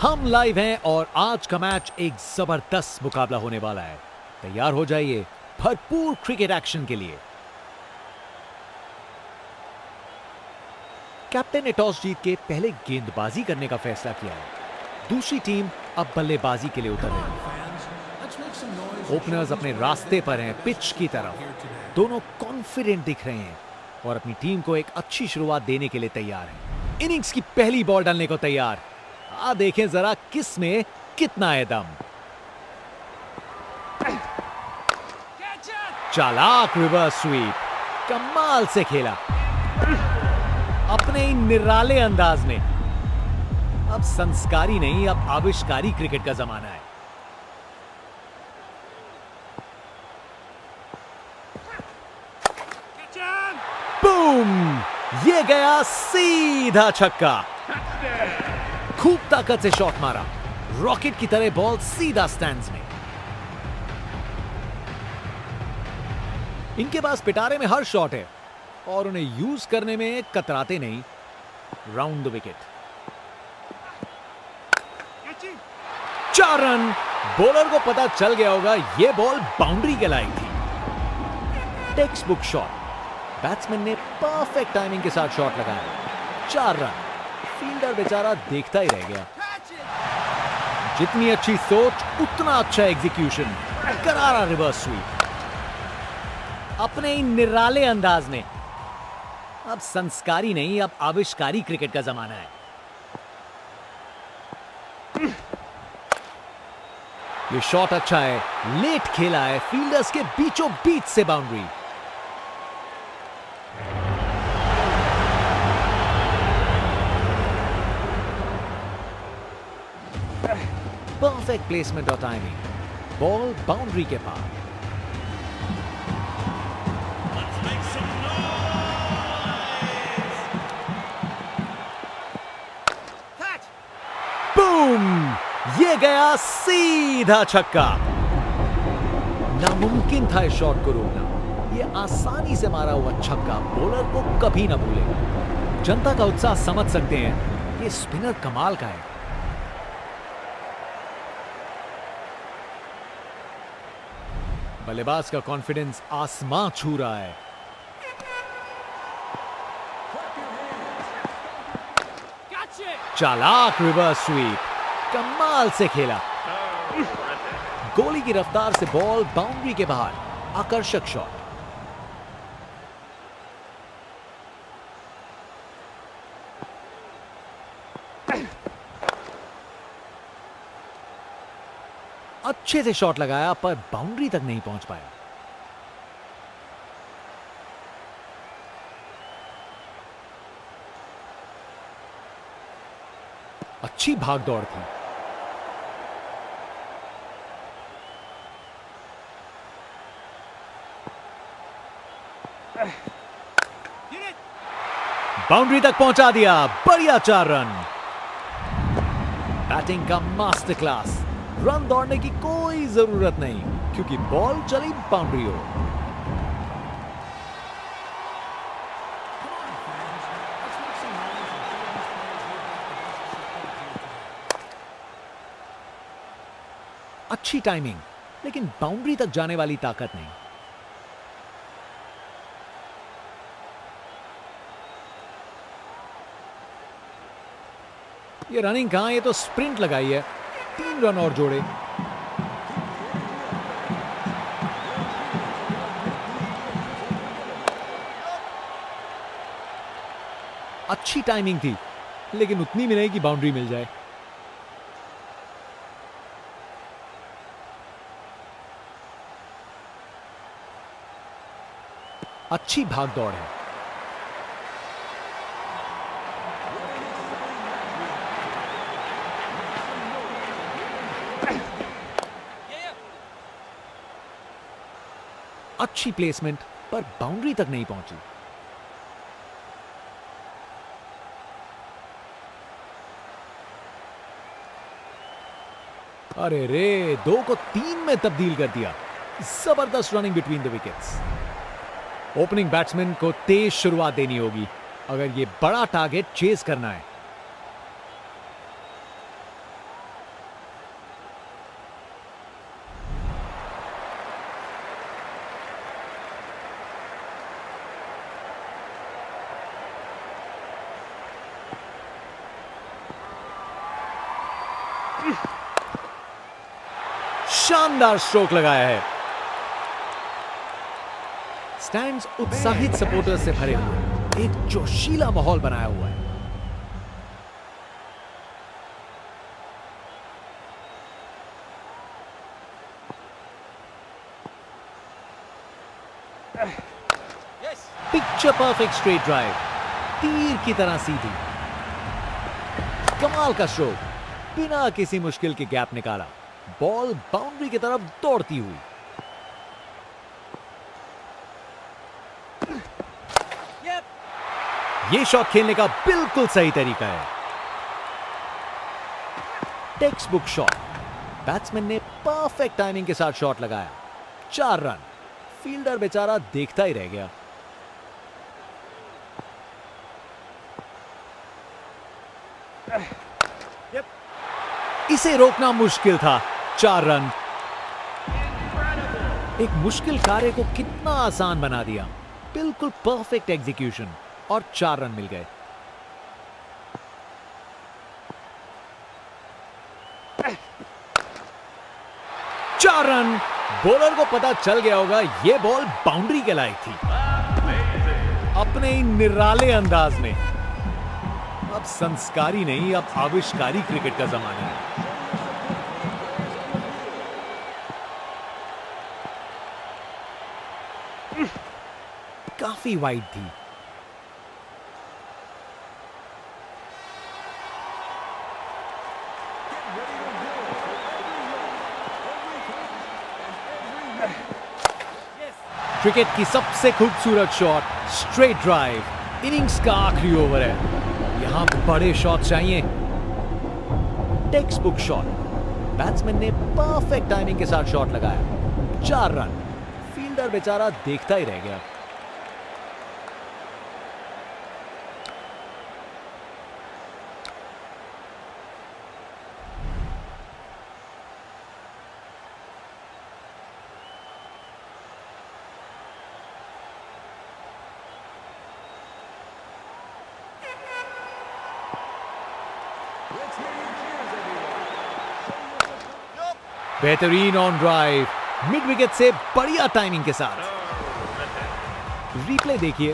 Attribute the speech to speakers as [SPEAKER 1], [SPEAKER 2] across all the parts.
[SPEAKER 1] हम लाइव हैं और आज का मैच एक जबरदस्त मुकाबला होने वाला है। तैयार हो जाइए भरपूर क्रिकेट एक्शन के लिए। कैप्टन ने टॉस जीत के पहले गेंदबाजी करने का फैसला किया है। दूसरी टीम अब बल्लेबाजी के लिए उतर रही है। ओपनर्स अपने रास्ते पर हैं पिच की तरफ। दोनों कॉन्फिडेंट दिख रहे हैं और अपनी टीम को एक अच्छी शुरुआत देने के लिए तैयार हैं। इनिंग्स की पहली बॉल डालने को तैयार। देखें जरा किस में कितना है दम। चालाक रिवर्स स्वीप, कमाल से खेला अपने ही निराले अंदाज में। अब संस्कारी नहीं, अब आविष्कारी क्रिकेट का जमाना है। बूम! ये गया सीधा छक्का। खूब ताकत से शॉट मारा, रॉकेट की तरह बॉल सीधा स्टैंड्स में। इनके पास पिटारे में हर शॉट है और उन्हें यूज करने में कतराते नहीं। Round the wicket. 4 run. Bowler को पता चल गया होगा यह बॉल बाउंड्री के लायक थी। Text book shot. बैट्समैन ने परफेक्ट टाइमिंग के साथ शॉट लगाया। 4 रन। फील्डर बेचारा देखता ही रह गया। जितनी अच्छी सोच उतना अच्छा एग्जीक्यूशन। करारा रिवर्स स्वीप अपने ही निराले अंदाज में। अब संस्कारी नहीं, अब आविष्कारी क्रिकेट का जमाना है। ये शॉट अच्छा है, लेट खेला है, फील्डर्स के बीचों बीच से बाउंड्री। परफेक्ट प्लेसमेंट और टाइमिंग। बॉल बाउंड्री के पार। बूम! ये गया सीधा छक्का। नामुमकिन था इस शॉट को रोकना। ये आसानी से मारा हुआ छक्का बॉलर को कभी ना भूलेगा। जनता का उत्साह समझ सकते हैं, ये स्पिनर कमाल का है। बल्लेबाज का कॉन्फिडेंस आसमां छू रहा है। चालाक रिवर्स स्वीप, कमाल से खेला। गोली की रफ्तार से बॉल बाउंड्री के बाहर। आकर्षक शॉट। अच्छे से शॉट लगाया पर बाउंड्री तक नहीं पहुंच पाया। अच्छी भाग दौड़ थी। बाउंड्री तक पहुंचा दिया। बढ़िया 4 रन। बैटिंग का मास्टर क्लास। रन दौड़ने की कोई जरूरत नहीं क्योंकि बॉल चली बाउंड्री हो। अच्छी टाइमिंग, लेकिन बाउंड्री तक जाने वाली ताकत नहीं। ये रनिंग कहां, ये तो स्प्रिंट लगाई है। 3 रन और जोड़े। अच्छी टाइमिंग थी, लेकिन उतनी भी नहीं कि बाउंड्री मिल जाए। अच्छी भाग दौड़ है। अच्छी प्लेसमेंट पर बाउंड्री तक नहीं पहुंची। अरे रे, 2 को 3 में तब्दील कर दिया। जबरदस्त running between the wickets. Opening batsman को तेज शुरुआत देनी होगी अगर ये बड़ा टारगेट चेज करना है। शानदार स्ट्रोक लगाया है। स्टैंड्स उत्साहित सपोर्टर्स से भरे हुए एक जोशीला माहौल बनाया हुआ है। पिक्चर परफेक्ट स्ट्रेट ड्राइव, तीर की तरह सीधी। कमाल का स्ट्रोक, बिना किसी मुश्किल के गैप निकाला, बॉल बाउंड्री की तरफ दौड़ती हुई। ये शॉट खेलने का बिल्कुल सही तरीका है। टेक्स्ट बुक शॉट, बैट्समैन ने परफेक्ट टाइमिंग के साथ शॉट लगाया। 4 रन। फील्डर बेचारा देखता ही रह गया। इसे रोकना मुश्किल था। 4 रन। एक मुश्किल कार्य को कितना आसान बना दिया। बिल्कुल परफेक्ट एग्जीक्यूशन और 4 रन मिल गए। चार रन। बॉलर को पता चल गया होगा यह बॉल बाउंड्री के लायक थी। अपने ही निराले अंदाज में। अब संस्कारी नहीं, अब आविष्कारी क्रिकेट का जमाना है। काफी वाइड थी। क्रिकेट की सबसे खूबसूरत शॉट, स्ट्रेट ड्राइव। इनिंग्स का आखिरी ओवर है, यहां बड़े शॉट चाहिए। टेक्स्ट बुक शॉट, बैट्समैन ने परफेक्ट टाइमिंग के साथ शॉट लगाया। 4 रन। फील्डर बेचारा देखता ही रह गया। बेहतरीन ऑन ड्राइव, मिड विकेट से बढ़िया टाइमिंग के साथ। रिप्ले देखिए,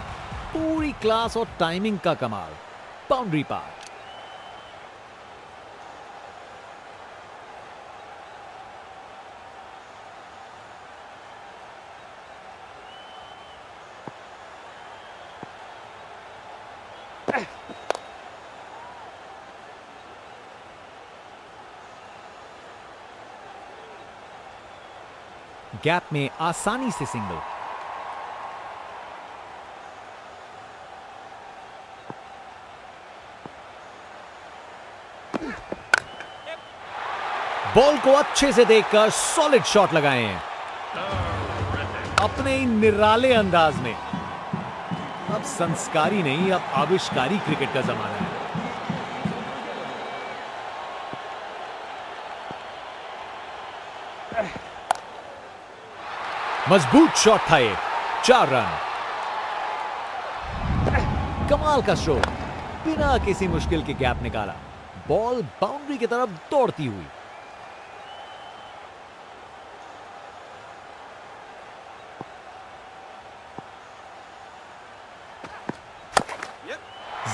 [SPEAKER 1] पूरी क्लास और टाइमिंग का कमाल। बाउंड्री पार। गैप में आसानी से सिंगल। बॉल को अच्छे से देखकर सॉलिड शॉट लगाए हैं अपने ही निराले अंदाज में। अब संस्कारी नहीं, अब आविष्कारी क्रिकेट का जमाना है। मजबूत शॉट था ये। 4 रन। कमाल का स्ट्रोक, बिना किसी मुश्किल के गैप निकाला, बॉल बाउंड्री की तरफ दौड़ती हुई।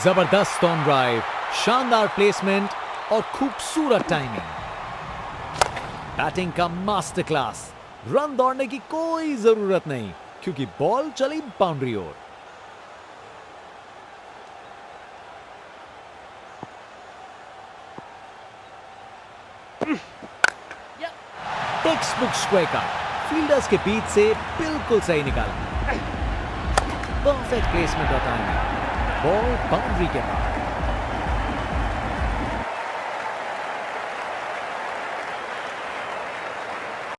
[SPEAKER 1] जबरदस्त ऑन ड्राइव, शानदार प्लेसमेंट और खूबसूरत टाइमिंग। बैटिंग का मास्टर क्लास। रन दौड़ने की कोई जरूरत नहीं क्योंकि बॉल चली बाउंड्री ओर। टेक्स्ट बुक स्क्वायर का फील्डर्स के बीच से बिल्कुल सही निकाला। परफेक्ट प्लेसमेंट और टाइमिंग, बॉल बाउंड्री के पास।